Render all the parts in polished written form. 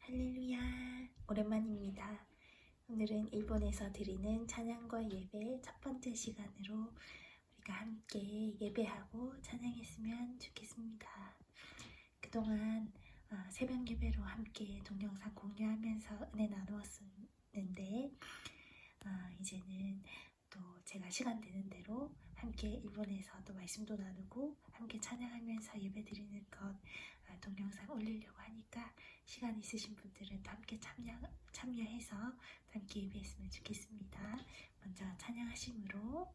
할렐루야, 오랜만입니다. 오늘은 일본에서 드리는 찬양과 예배 첫 번째 시간으로 우리가 함께 예배하고 찬양했으면 좋겠습니다. 그동안 새벽 예배로 함께 동영상 공유하면서 은혜 나누었는데 이제는 또 제가 시간 되는 대로 함께 일본에서 또 말씀도 나누고 함께 찬양하면서 예배 드리는 것 동영상 올리려고 하니까 시간 있으신 분들은 또 함께 참여해서 함께 예배했으면 좋겠습니다. 먼저 찬양하심으로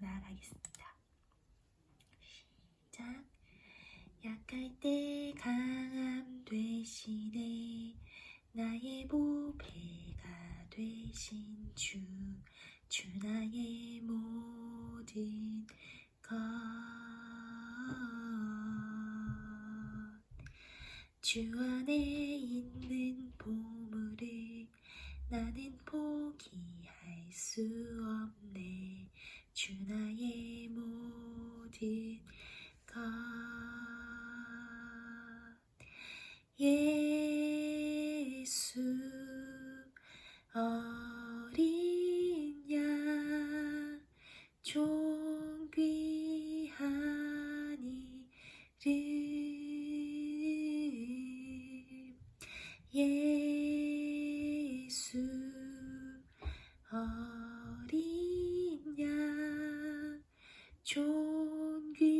나아가겠습니다. 시작. 약할 때 강함 되시네, 나의 보배가 되신 주 나의 모든 것. 주 안에 있는 보물을 나는 포기할 수 없네, 주 나의 모든 것. 예수 어린 양 존귀한 이름, 예수 어린 양 존귀한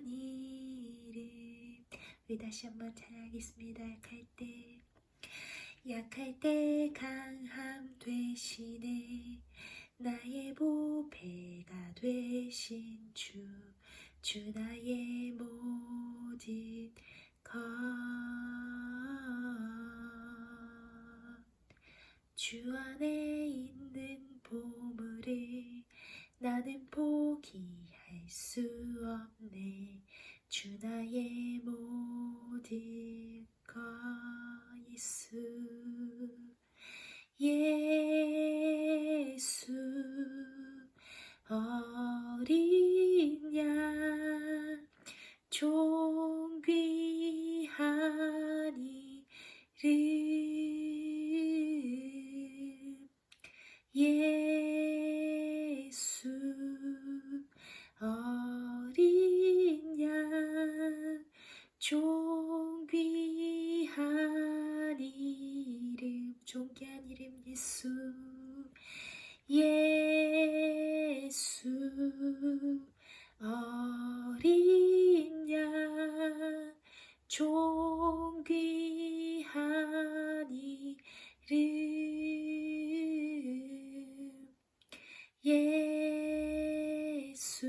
이름. 우리 다시 한번 찬양하겠습니다. 약할 때 강함 되시네, 나의 보배가 되신 주 나의 모든 것. 주 안에 있는 보물을 나는 포기할 수 없네, 주 나의 모든 것. 예수 어린 양 존귀한 이름, 예수 어린 양 존귀한 이름, 존귀한 이름 예수. 예수 어린 양 존귀한 이름, 예수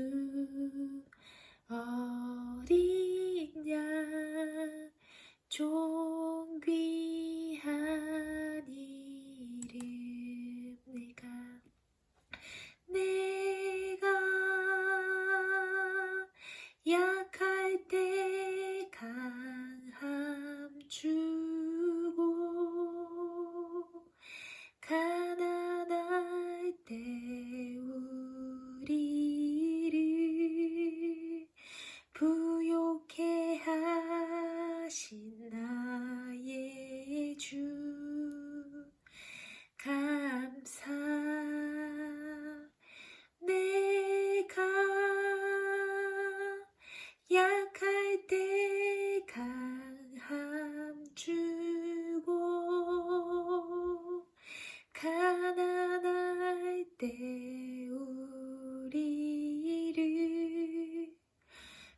어린 양 존귀한 이름. 내가 약할 때 강함 주고, 가난할 때 우리를 부요케 하신 나의 주 감사. 내가 약할 때 강함 주고, 가난할 때 우리를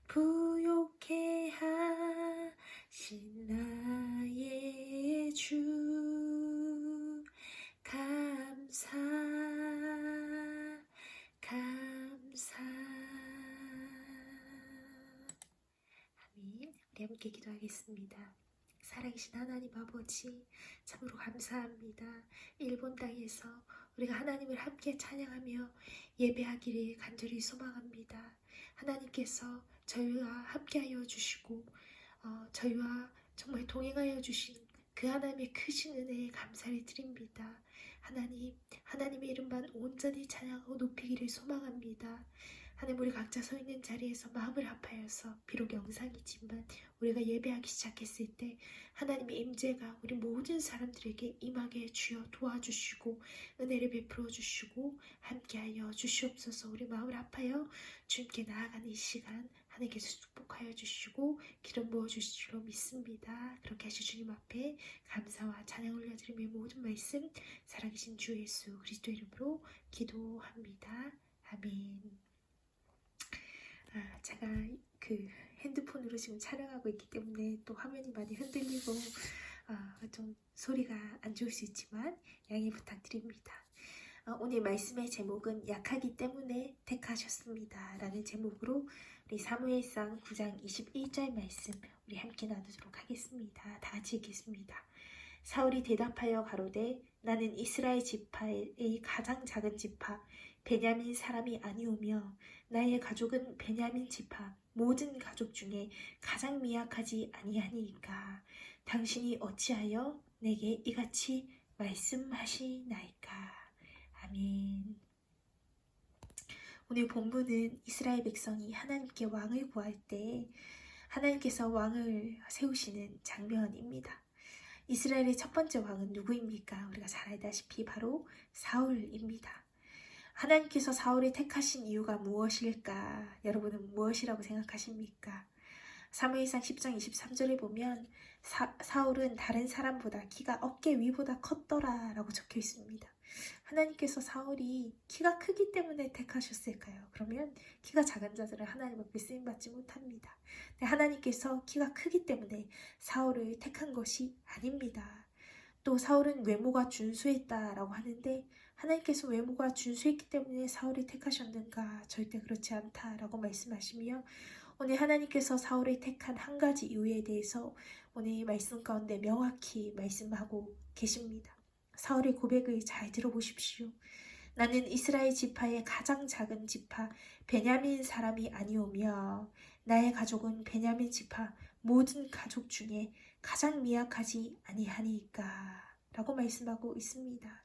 부요케 하신 나의 주 감사. 아멘. 우리 함께 기도하겠습니다. 살아계신 하나님 아버지, 참으로 감사합니다. 일본 땅에서 우리가 하나님을 함께 찬양하며 예배하기를 간절히 소망합니다. 하나님께서 저희와 함께하여 주시고 저희와 정말 동행하여 주신 그 하나님의 크신 은혜에 감사를 드립니다. 하나님의 이름만 온전히 찬양하고 높이기를 소망합니다. 하나님, 우리 각자 서 있는 자리에서 마음을 아파해서 비록 영상이지만 우리가 예배하기 시작했을 때 하나님의 임재가 우리 모든 사람들에게 임하게 주여 도와주시고 은혜를 베풀어 주시고 함께하여 주시옵소서. 우리 마음을 아파요 주님께 나아가는 이 시간 하나님께서 축복하여 주시고 기름 부어 주실 줄로 믿습니다. 그렇게 하시 주님 앞에 감사와 찬양 올려드리며 모든 말씀 살아계신 주 예수 그리스도 이름으로 기도합니다. 아멘. 제가 그 핸드폰으로 지금 촬영하고 있기 때문에 또 화면이 많이 흔들리고 좀 소리가 안 좋을 수 있지만 양해 부탁드립니다. 오늘 말씀의 제목은 약하기 때문에 택하셨습니다 라는 제목으로 우리 사무엘상 9장 21절 말씀 우리 함께 나누도록 하겠습니다. 다 같이 읽겠습니다. 사울이 대답하여 가로되 나는 이스라엘 지파의 가장 작은 지파 베냐민 사람이 아니오며 나의 가족은 베냐민 지파 모든 가족 중에 가장 미약하지 아니하니이까 당신이 어찌하여 내게 이같이 말씀하시나이까. 아멘. 오늘 본문은 이스라엘 백성이 하나님께 왕을 구할 때 하나님께서 왕을 세우시는 장면입니다. 이스라엘의 첫 번째 왕은 누구입니까? 우리가 잘 알다시피 바로 사울입니다. 하나님께서 사울을 택하신 이유가 무엇일까? 여러분은 무엇이라고 생각하십니까? 사무엘상 10장 23절에 보면 사울은 다른 사람보다 키가 어깨 위보다 컸더라 라고 적혀 있습니다. 하나님께서 사울이 키가 크기 때문에 택하셨을까요? 그러면 키가 작은 자들은 하나님 앞에 쓰임받지 못합니다. 하나님께서 키가 크기 때문에 사울을 택한 것이 아닙니다. 또 사울은 외모가 준수했다라고 하는데 하나님께서 외모가 준수했기 때문에 사울이 택하셨는가? 절대 그렇지 않다라고 말씀하시며 오늘 하나님께서 사울을 택한 한 가지 이유에 대해서 오늘 말씀 가운데 명확히 말씀하고 계십니다. 사울의 고백을 잘 들어보십시오. 나는 이스라엘 지파의 가장 작은 지파 베냐민 사람이 아니오며 나의 가족은 베냐민 지파 모든 가족 중에 가장 미약하지 아니하니까 라고 말씀하고 있습니다.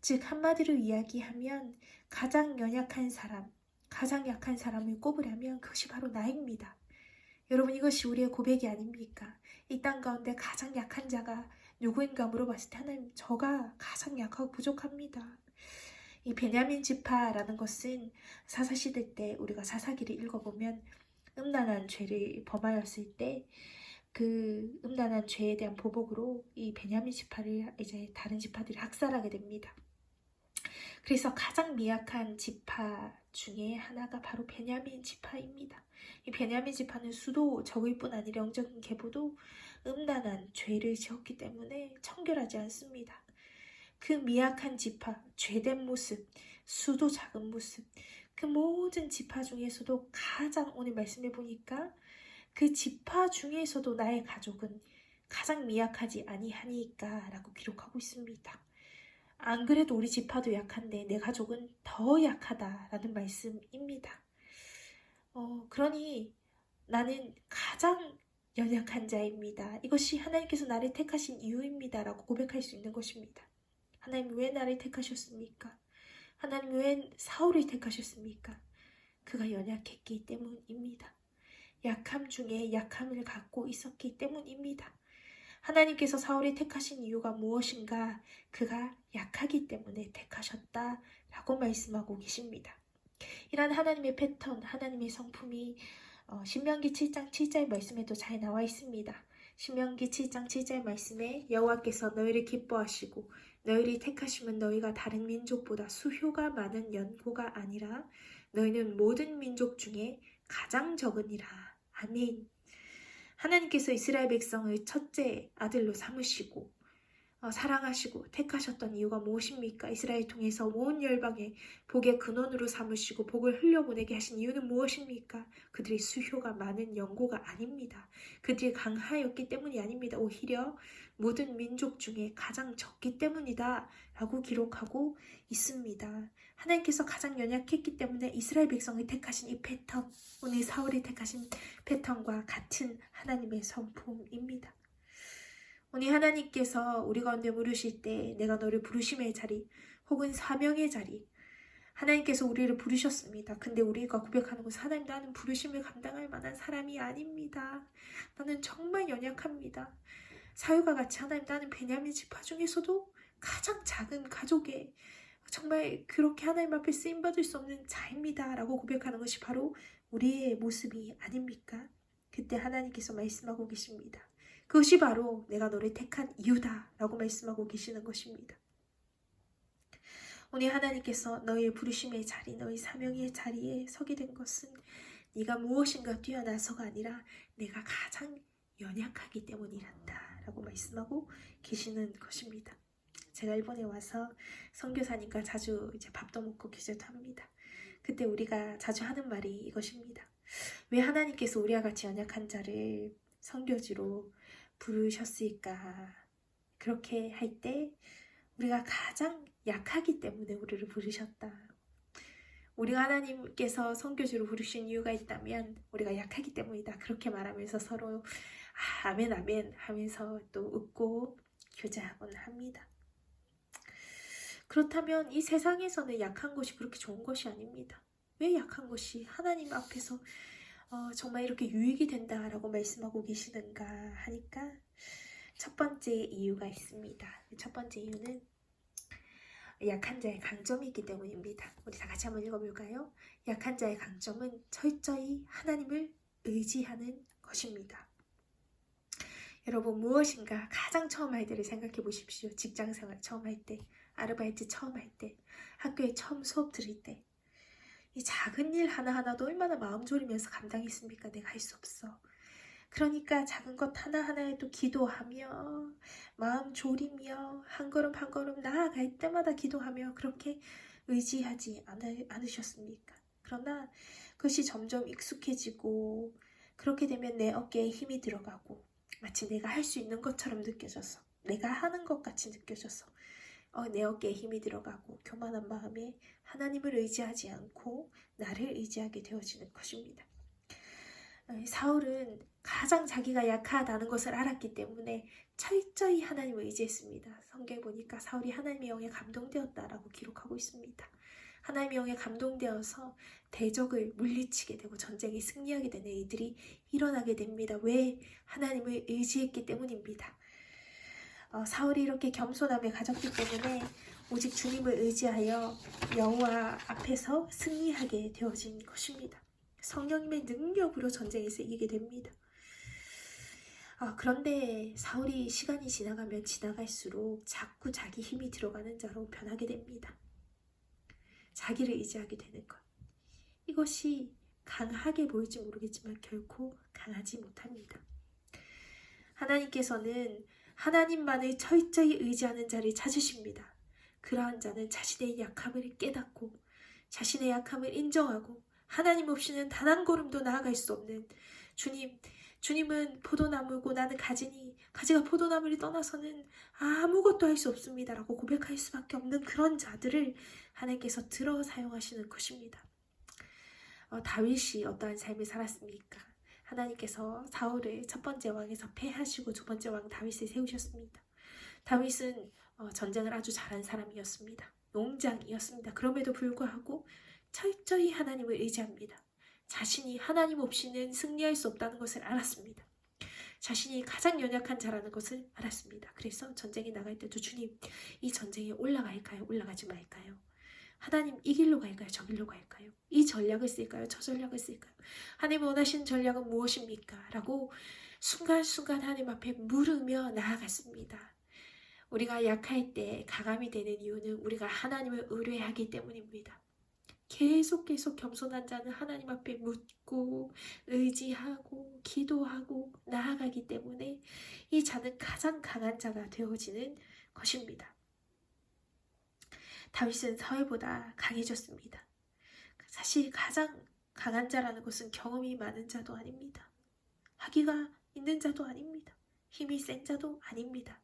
즉 한마디로 이야기하면 가장 연약한 사람, 가장 약한 사람을 꼽으려면 그것이 바로 나입니다. 여러분 이것이 우리의 고백이 아닙니까? 이 땅 가운데 가장 약한 자가 누구인가 물어봤을 때 하나님 저가 가장 약하고 부족합니다. 이 베냐민 지파라는 것은 사사시대 때 우리가 사사기를 읽어보면 음란한 죄를 범하였을 때 그 음란한 죄에 대한 보복으로 이 베냐민 지파를 이제 다른 지파들이 학살하게 됩니다. 그래서 가장 미약한 지파 중에 하나가 바로 베냐민 지파입니다. 이 베냐민 지파는 수도 적을 뿐 아니라 영적인 계보도 음란한 죄를 지었기 때문에 청결하지 않습니다. 그 미약한 지파, 죄된 모습, 수도 작은 모습, 그 모든 지파 중에서도 가장 오늘 말씀해 보니까 그 지파 중에서도 나의 가족은 가장 미약하지 아니하니까 라고 기록하고 있습니다. 안 그래도 우리 지파도 약한데 내 가족은 더 약하다라는 말씀입니다. 그러니 나는 가장 연약한 자입니다. 이것이 하나님께서 나를 택하신 이유입니다 라고 고백할 수 있는 것입니다. 하나님 왜 나를 택하셨습니까? 하나님 왜 사울을 택하셨습니까? 그가 연약했기 때문입니다. 약함 중에 약함을 갖고 있었기 때문입니다. 하나님께서 사울을 택하신 이유가 무엇인가? 그가 약하기 때문에 택하셨다라고 말씀하고 계십니다. 이런 하나님의 패턴, 하나님의 성품이 신명기 7장 7절 말씀에도 잘 나와 있습니다. 신명기 7장 7절 말씀에 여호와께서 너희를 기뻐하시고 너희를 택하시면 너희가 다른 민족보다 수효가 많은 연고가 아니라 너희는 모든 민족 중에 가장 적으니라. 아멘. 하나님께서 이스라엘 백성을 첫째 아들로 삼으시고 사랑하시고 택하셨던 이유가 무엇입니까? 이스라엘 통해서 온 열방에 복의 근원으로 삼으시고 복을 흘려보내게 하신 이유는 무엇입니까? 그들이 수효가 많은 연고가 아닙니다. 그들이 강하였기 때문이 아닙니다. 오히려 모든 민족 중에 가장 적기 때문이다 라고 기록하고 있습니다. 하나님께서 가장 연약했기 때문에 이스라엘 백성을 택하신 이 패턴, 오늘 사울이 택하신 패턴과 같은 하나님의 성품입니다. 오늘 하나님께서 우리 가운데 부르실 때 내가 너를 부르심의 자리 혹은 사명의 자리, 하나님께서 우리를 부르셨습니다. 근데 우리가 고백하는 것은 하나님, 나는 부르심을 감당할 만한 사람이 아닙니다. 나는 정말 연약합니다. 사유가 같이 하나님, 나는 베냐민 지파 중에서도 가장 작은 가족에 정말 그렇게 하나님 앞에 쓰임받을 수 없는 자입니다. 라고 고백하는 것이 바로 우리의 모습이 아닙니까? 그때 하나님께서 말씀하고 계십니다. 그것이 바로 내가 너를 택한 이유다 라고 말씀하고 계시는 것입니다. 오늘 하나님께서 너의 부르심의 자리, 너의 사명의 자리에 서게 된 것은 네가 무엇인가 뛰어나서가 아니라 내가 가장 연약하기 때문이란다 라고 말씀하고 계시는 것입니다. 제가 일본에 와서 선교사님과 자주 이제 밥도 먹고 기도도 합니다. 그때 우리가 자주 하는 말이 이것입니다. 왜 하나님께서 우리와 같이 연약한 자를 선교지로 부르셨을까? 그렇게 할 때 우리가 가장 약하기 때문에 우리를 부르셨다. 우리가 하나님께서 선교지로 부르신 이유가 있다면 우리가 약하기 때문이다. 그렇게 말하면서 서로 아멘 아멘 하면서 또 웃고 교제하곤 합니다. 그렇다면 이 세상에서는 약한 것이 그렇게 좋은 것이 아닙니다. 왜 약한 것이 하나님 앞에서 정말 이렇게 유익이 된다라고 말씀하고 계시는가 하니까 첫 번째 이유가 있습니다. 첫 번째 이유는 약한 자의 강점이 있기 때문입니다. 우리 다 같이 한번 읽어볼까요? 약한 자의 강점은 철저히 하나님을 의지하는 것입니다. 여러분, 무엇인가 가장 처음 할 때를 생각해 보십시오. 직장생활 처음 할 때, 아르바이트 처음 할 때, 학교에 처음 수업 들을 때, 이 작은 일 하나하나도 얼마나 마음 졸이면서 감당했습니까? 내가 할 수 없어. 그러니까 작은 것 하나하나에도 기도하며 마음 졸이며 한 걸음 한 걸음 나아갈 때마다 기도하며 그렇게 의지하지 않으셨습니까? 그러나 그것이 점점 익숙해지고 그렇게 되면 내 어깨에 힘이 들어가고 마치 내가 할 수 있는 것처럼 느껴져서 내가 하는 것 같이 느껴져서 내 어깨에 힘이 들어가고 교만한 마음에 하나님을 의지하지 않고 나를 의지하게 되어지는 것입니다. 사울은 가장 자기가 약하다는 것을 알았기 때문에 철저히 하나님을 의지했습니다. 성경에 보니까 사울이 하나님의 영에 감동되었다라고 기록하고 있습니다. 하나님의 영에 감동되어서 대적을 물리치게 되고 전쟁에 승리하게 되는 일들이 일어나게 됩니다. 왜? 하나님을 의지했기 때문입니다. 사울이 이렇게 겸손함을 가졌기 때문에 오직 주님을 의지하여 여호와 앞에서 승리하게 되어진 것입니다. 성령님의 능력으로 전쟁에서 이기게 됩니다. 그런데 사울이 시간이 지나가면 지나갈수록 자꾸 자기 힘이 들어가는 자로 변하게 됩니다. 자기를 의지하게 되는 것. 이것이 강하게 보일지 모르겠지만 결코 강하지 못합니다. 하나님께서는 하나님만을 철저히 의지하는 자를 찾으십니다. 그러한 자는 자신의 약함을 깨닫고 자신의 약함을 인정하고 하나님 없이는 단 한 걸음도 나아갈 수 없는 주님은 포도나무고 나는 가지니 가지가 포도나무를 떠나서는 아무것도 할 수 없습니다 라고 고백할 수밖에 없는 그런 자들을 하나님께서 들어 사용하시는 것입니다. 다윗이 어떠한 삶을 살았습니까? 하나님께서 사울을 첫 번째 왕에서 패하시고 두 번째 왕 다윗을 세우셨습니다. 다윗은 전쟁을 아주 잘한 사람이었습니다. 농장이었습니다. 그럼에도 불구하고 철저히 하나님을 의지합니다. 자신이 하나님 없이는 승리할 수 없다는 것을 알았습니다. 자신이 가장 연약한 자라는 것을 알았습니다. 그래서 전쟁에 나갈 때도 주님, 이 전쟁에 올라갈까요? 올라가지 말까요? 하나님, 이 길로 갈까요? 저 길로 갈까요? 이 전략을 쓸까요? 저 전략을 쓸까요? 하나님 원하시는 전략은 무엇입니까? 라고 순간순간 하나님 앞에 물으며 나아갔습니다. 우리가 약할 때 강함이 되는 이유는 우리가 하나님을 의뢰하기 때문입니다. 계속 겸손한 자는 하나님 앞에 묻고 의지하고 기도하고 나아가기 때문에 이 자는 가장 강한 자가 되어지는 것입니다. 다윗은 사울보다 강해졌습니다. 사실 가장 강한 자라는 것은 경험이 많은 자도 아닙니다. 학위가 있는 자도 아닙니다. 힘이 센 자도 아닙니다.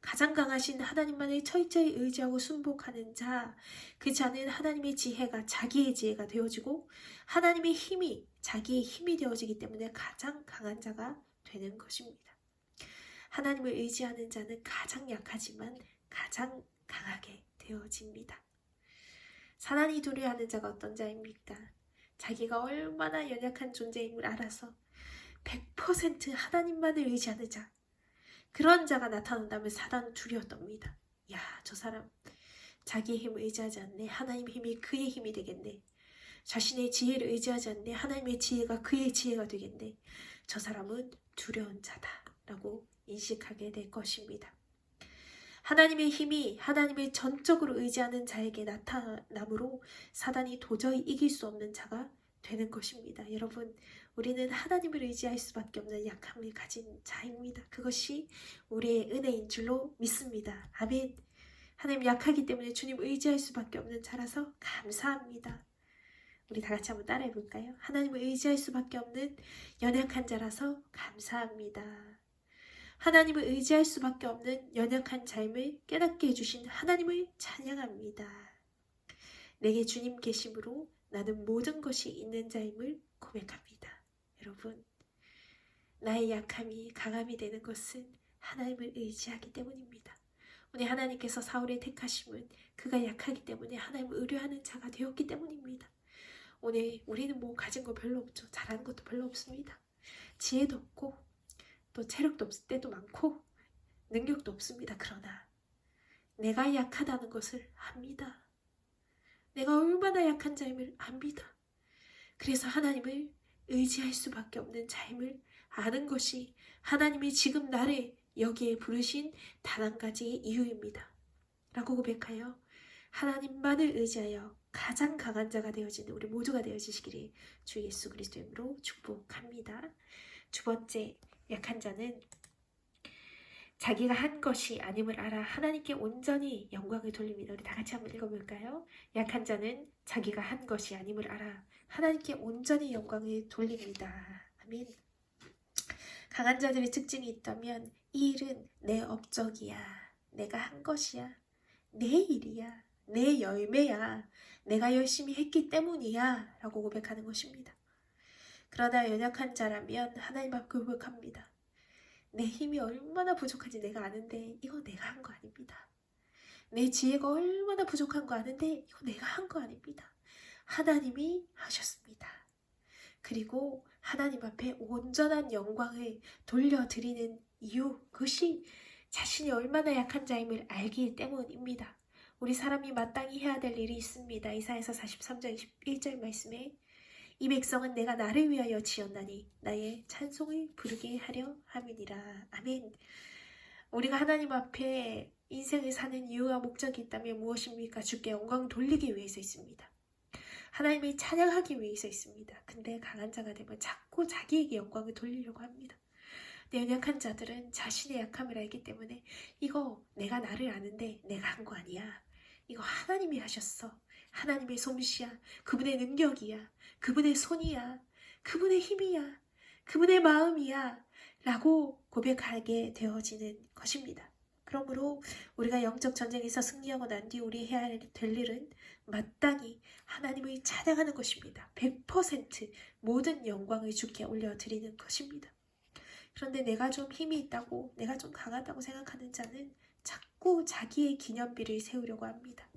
가장 강하신 하나님만을 철저히 의지하고 순복하는 자, 그 자는 하나님의 지혜가 자기의 지혜가 되어지고 하나님의 힘이 자기의 힘이 되어지기 때문에 가장 강한 자가 되는 것입니다. 하나님을 의지하는 자는 가장 약하지만 가장 강하게 되어집니다. 사단이 두려워하는 자가 어떤 자입니까? 자기가 얼마나 연약한 존재임을 알아서 100% 하나님만을 의지하는 자, 그런 자가 나타난다면 사단은 두려웠답니다. 야, 저 사람 자기의 힘을 의지하지 않네. 하나님의 힘이 그의 힘이 되겠네. 자신의 지혜를 의지하지 않네. 하나님의 지혜가 그의 지혜가 되겠네. 저 사람은 두려운 자다라고 인식하게 될 것입니다. 하나님의 힘이 하나님을 전적으로 의지하는 자에게 나타나므로 사단이 도저히 이길 수 없는 자가 되는 것입니다. 여러분, 우리는 하나님을 의지할 수밖에 없는 약함을 가진 자입니다. 그것이 우리의 은혜인 줄로 믿습니다. 아멘. 하나님 약하기 때문에 주님 의지할 수밖에 없는 자라서 감사합니다. 우리 다 같이 한번 따라해 볼까요? 하나님을 의지할 수밖에 없는 연약한 자라서 감사합니다. 하나님을 의지할 수밖에 없는 연약한 삶을 깨닫게 해주신 하나님을 찬양합니다. 내게 주님 계심으로 나는 모든 것이 있는 자임을 고백합니다. 여러분, 나의 약함이 강함이 되는 것은 하나님을 의지하기 때문입니다. 오늘 하나님께서 사울의 택하심은 그가 약하기 때문에 하나님을 의뢰하는 자가 되었기 때문입니다. 오늘 우리는 뭐 가진 거 별로 없죠. 잘하는 것도 별로 없습니다. 지혜도 없고 또 체력도 없을 때도 많고 능력도 없습니다. 그러나 내가 약하다는 것을 압니다. 내가 얼마나 약한 자임을 압니다. 그래서 하나님을 의지할 수밖에 없는 자임을 아는 것이 하나님이 지금 나를 여기에 부르신 단 한 가지의 이유입니다. 라고 고백하여 하나님만을 의지하여 가장 강한 자가 되어지는 우리 모두가 되어지시기를 주 예수 그리스도의 이름으로 축복합니다. 두 번째, 약한 자는 자기가 한 것이 아님을 알아 하나님께 온전히 영광을 돌립니다. 우리 다 같이 한번 읽어볼까요? 약한 자는 자기가 한 것이 아님을 알아 하나님께 온전히 영광을 돌립니다. 아멘. 강한 자들의 특징이 있다면 이 일은 내 업적이야. 내가 한 것이야. 내 일이야. 내 열매야. 내가 열심히 했기 때문이야. 라고 고백하는 것입니다. 그러나 연약한 자라면 하나님 앞에 고백합니다. 내 힘이 얼마나 부족한지 내가 아는데 이거 내가 한 거 아닙니다. 내 지혜가 얼마나 부족한 거 아는데 이거 내가 한 거 아닙니다. 하나님이 하셨습니다. 그리고 하나님 앞에 온전한 영광을 돌려드리는 이유, 그것이 자신이 얼마나 약한 자임을 알기 때문입니다. 우리 사람이 마땅히 해야 될 일이 있습니다. 이사야서 43장 21절 말씀에 이 백성은 내가 나를 위하여 지었나니 나의 찬송을 부르게 하려 함이니라. 아멘. 우리가 하나님 앞에 인생을 사는 이유와 목적이 있다면 무엇입니까? 주께 영광 돌리기 위해서 있습니다. 하나님을 찬양하기 위해서 있습니다. 근데 강한 자가 되면 자꾸 자기에게 영광을 돌리려고 합니다. 연약한 자들은 자신의 약함을 알기 때문에 이거 내가 나를 아는데 내가 한 거 아니야. 이거 하나님이 하셨어. 하나님의 솜씨야. 그분의 능력이야. 그분의 손이야. 그분의 힘이야. 그분의 마음이야. 라고 고백하게 되어지는 것입니다. 그러므로 우리가 영적 전쟁에서 승리하고 난 뒤 우리 해야 될 일은 마땅히 하나님을 찬양하는 것입니다. 100% 모든 영광을 주께 올려드리는 것입니다. 그런데 내가 좀 힘이 있다고, 내가 좀 강하다고 생각하는 자는 자꾸 자기의 기념비를 세우려고 합니다.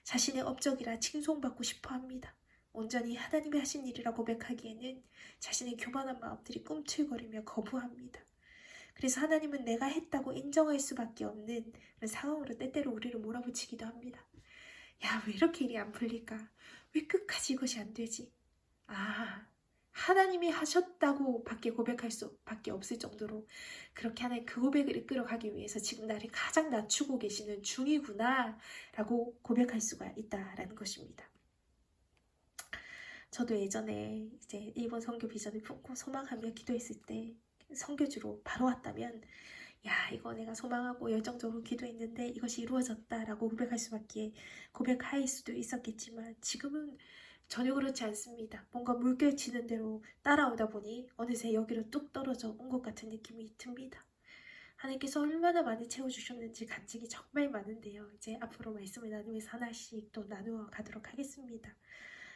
자신의 업적이라 칭송받고 싶어 합니다. 온전히 하나님이 하신 일이라 고백하기에는 자신의 교만한 마음들이 꿈틀거리며 거부합니다. 그래서 하나님은 내가 했다고 인정할 수밖에 없는 그런 상황으로 때때로 우리를 몰아붙이기도 합니다. 야, 왜 이렇게 일이 안 풀릴까? 왜 끝까지 이것이 안 되지? 하나님이 하셨다고 밖에 고백할 수밖에 없을 정도로 그렇게 하나님 그 고백을 이끌어가기 위해서 지금 나를 가장 낮추고 계시는 중이구나 라고 고백할 수가 있다라는 것입니다. 저도 예전에 이제 일본 선교 비전을 품고 소망하며 기도했을 때 선교지로 바로 왔다면 야, 이거 내가 소망하고 열정적으로 기도했는데 이것이 이루어졌다라고 고백할 수도 있었겠지만 지금은 전혀 그렇지 않습니다. 뭔가 물결치는 대로 따라오다 보니 어느새 여기로 뚝 떨어져 온 것 같은 느낌이 듭니다. 하나님께서 얼마나 많이 채워주셨는지 간증이 정말 많은데요. 이제 앞으로 말씀을 나누면서 하나씩 또 나누어 가도록 하겠습니다.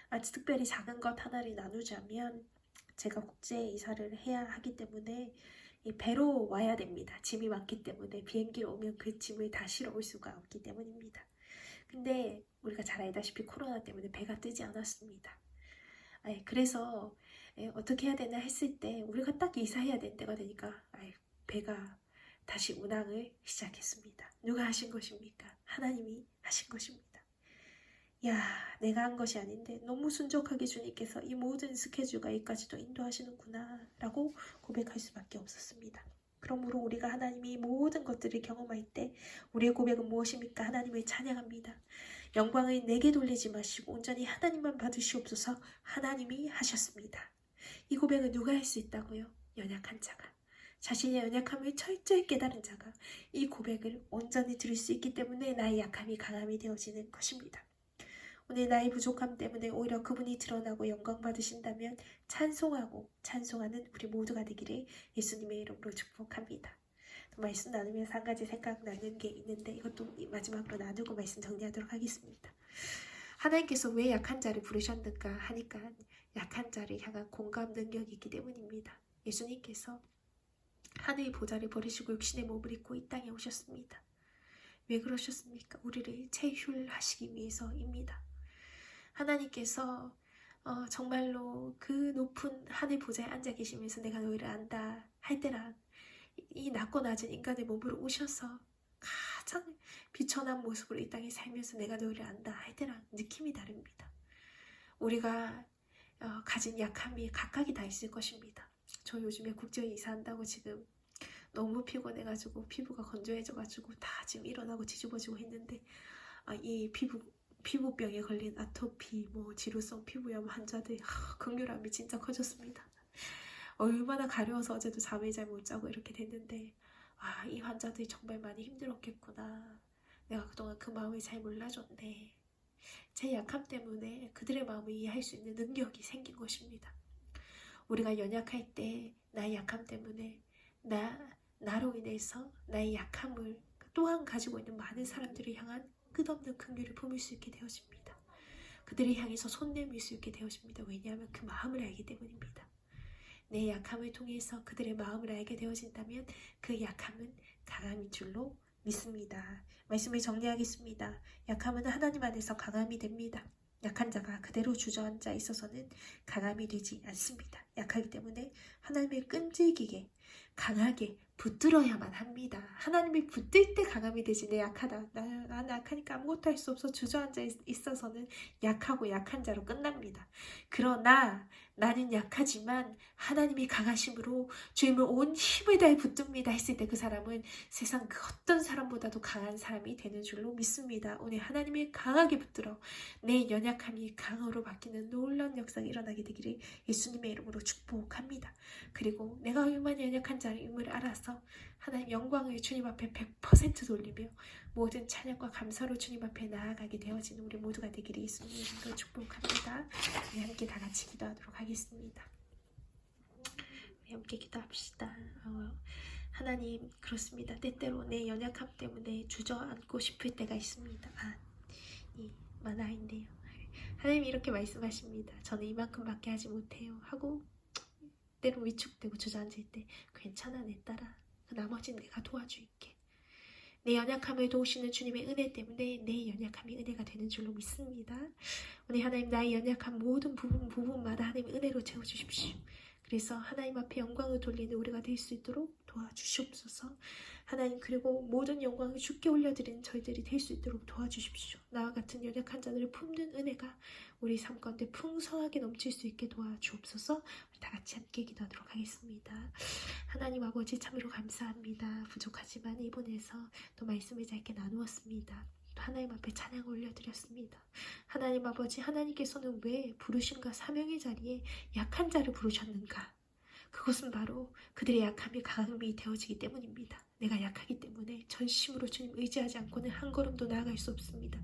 아주 특별히 작은 것 하나를 나누자면 제가 국제 이사를 해야 하기 때문에 이 배로 와야 됩니다. 짐이 많기 때문에 비행기로 오면 그 짐을 다 실어 올 수가 없기 때문입니다. 근데 우리가 잘 알다시피 코로나 때문에 배가 뜨지 않았습니다. 그래서 어떻게 해야 되나 했을 때 우리가 딱 이사해야 될 때가 되니까 배가 다시 운항을 시작했습니다. 누가 하신 것입니까? 하나님이 하신 것입니다. 야, 내가 한 것이 아닌데 너무 순종하게 주님께서 이 모든 스케줄과 여기까지도 인도하시는구나 라고 고백할 수밖에 없었습니다. 그러므로 우리가 하나님이 모든 것들을 경험할 때 우리의 고백은 무엇입니까? 하나님을 찬양합니다. 영광을 내게 돌리지 마시고 온전히 하나님만 받으시옵소서. 하나님이 하셨습니다. 이 고백을 누가 할 수 있다고요? 연약한 자가. 자신의 연약함을 철저히 깨달은 자가 이 고백을 온전히 들을 수 있기 때문에 나의 약함이 강함이 되어지는 것입니다. 오늘 나의 부족함 때문에 오히려 그분이 드러나고 영광 받으신다면 찬송하는 우리 모두가 되기를 예수님의 이름으로 축복합니다. 말씀 나누면서 한 가지 생각나는 게 있는데 이것도 마지막으로 나누고 말씀 정리하도록 하겠습니다. 하나님께서 왜 약한 자를 부르셨는가 하니까 약한 자를 향한 공감 능력이 있기 때문입니다. 예수님께서 하늘의 보좌를 버리시고 육신의 몸을 입고 이 땅에 오셨습니다. 왜 그러셨습니까? 우리를 체휼하시기 위해서입니다. 하나님께서 정말로 그 높은 하늘 보좌에 앉아 계시면서 내가 너희를 안다 할 때랑 이 낮고 낮은 인간의 몸으로 오셔서 가장 비천한 모습으로 이 땅에 살면서 내가 너희를 안다 할 때랑 느낌이 다릅니다. 우리가 가진 약함이 각각이 다 있을 것입니다. 저 요즘에 국제에 이사한다고 지금 너무 피곤해가지고 피부가 건조해져가지고 다 지금 일어나고 뒤집어지고 했는데 이 피부병에 걸린 아토피, 지루성 피부염 환자들 긍휼함이 진짜 커졌습니다. 얼마나 가려워서 어제도 잠을 잘 못 자고 이렇게 됐는데 이 환자들이 정말 많이 힘들었겠구나. 내가 그동안 그 마음을 잘 몰라줬네. 제 약함 때문에 그들의 마음을 이해할 수 있는 능력이 생긴 것입니다. 우리가 연약할 때 나의 약함 때문에 나로 인해서 나의 약함을 또한 가지고 있는 많은 사람들을 향한 끝없는 긍휼을 품을 수 있게 되어집니다. 그들을 향해서 손 내밀 수 있게 되어집니다. 왜냐하면 그 마음을 알기 때문입니다. 내 약함을 통해서 그들의 마음을 알게 되어진다면 그 약함은 강함인 줄로 믿습니다. 말씀을 정리하겠습니다. 약함은 하나님 안에서 강함이 됩니다. 약한 자가 그대로 주저앉아 있어서는 강함이 되지 않습니다. 약하기 때문에 하나님을 끈질기게 강하게 붙들어야만 합니다. 하나님이 붙들 때 강함이 되지. 내 약하다. 난 약하니까 아무것도 할 수 없어 주저앉아 있어서는 약하고 약한 자로 끝납니다. 그러나 나는 약하지만 하나님이 강하심으로 주님을 온 힘을 다해 붙듭니다 했을 때 그 사람은 세상 그 어떤 사람보다도 강한 사람이 되는 줄로 믿습니다. 오늘 하나님이 강하게 붙들어 내 연약함이 강으로 바뀌는 놀라운 역사가 일어나게 되기를 예수님의 이름으로 축복합니다. 그리고 내가 얼마나 연약한 자임을 알아서 하나님 영광을 주님 앞에 100% 돌리며 모든 찬양과 감사로 주님 앞에 나아가게 되어지는 우리 모두가 되기를 예수님의 이름으로 축복합니다. 우리 함께 다 같이 기도하도록 하겠습니다. 우리 함께 기도합시다. 하나님, 그렇습니다. 때때로 내 연약함 때문에 주저앉고 싶을 때가 있습니다. 만화인데요. 하나님이 이렇게 말씀하십니다. 저는 이만큼밖에 하지 못해요 하고 때로 위축되고 주저앉을 때 괜찮아 내 딸아, 그 나머지는 내가 도와줄게. 내 연약함을 도우시는 주님의 은혜 때문에 내 연약함이 은혜가 되는 줄로 믿습니다. 오늘 하나님 나의 연약한 모든 부분마다 하나님 은혜로 채워주십시오. 그래서 하나님 앞에 영광을 돌리는 우리가 될 수 있도록 도와주시옵소서. 하나님, 그리고 모든 영광을 주께 올려드리는 저희들이 될 수 있도록 도와주십시오. 나와 같은 연약한 자들을 품는 은혜가 우리 삶 가운데 풍성하게 넘칠 수 있게 도와주옵소서. 다 같이 함께 기도하도록 하겠습니다. 하나님 아버지, 참으로 감사합니다. 부족하지만 이분에서 또 말씀을 짧게 나누었습니다. 또 하나님 앞에 찬양을 올려드렸습니다. 하나님 아버지, 하나님께서는 왜 부르심과 사명의 자리에 약한 자를 부르셨는가? 그것은 바로 그들의 약함이 강함이 되어지기 때문입니다. 내가 약하기 때문에 전심으로 주님 의지하지 않고는 한 걸음도 나아갈 수 없습니다.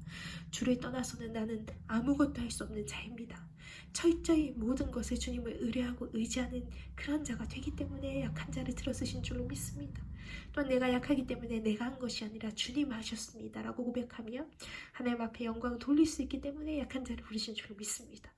주를 떠나서는 나는 아무것도 할 수 없는 자입니다. 철저히 모든 것을 주님을 의뢰하고 의지하는 그런 자가 되기 때문에 약한 자를 들어쓰신 줄로 믿습니다. 또한 내가 약하기 때문에 내가 한 것이 아니라 주님 하셨습니다 라고 고백하며 하나님 앞에 영광을 돌릴 수 있기 때문에 약한 자를 부르신 줄로 믿습니다.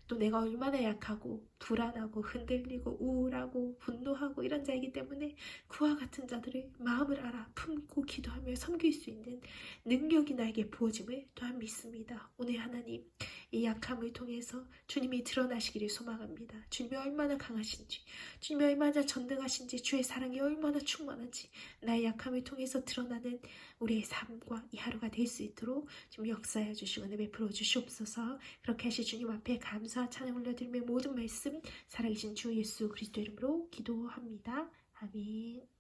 또 내가 얼마나 약하고 불안하고 흔들리고 우울하고 분노하고 이런 자이기 때문에 그와 같은 자들을 마음을 알아 품고 기도하며 섬길 수 있는 능력이 나에게 부어짐을 또한 믿습니다. 오늘 하나님 이 약함을 통해서 주님이 드러나시기를 소망합니다. 주님이 얼마나 강하신지, 주님이 얼마나 전능하신지, 주의 사랑이 얼마나 충만한지 나의 약함을 통해서 드러나는 우리의 삶과 이 하루가 될 수 있도록 좀 역사해 주시고 은혜 베풀어 주시옵소서. 그렇게 하실 주님 앞에 감사 찬양 올려드리며 모든 말씀 살아계신 주 예수 그리스도 이름으로 기도합니다. 아멘.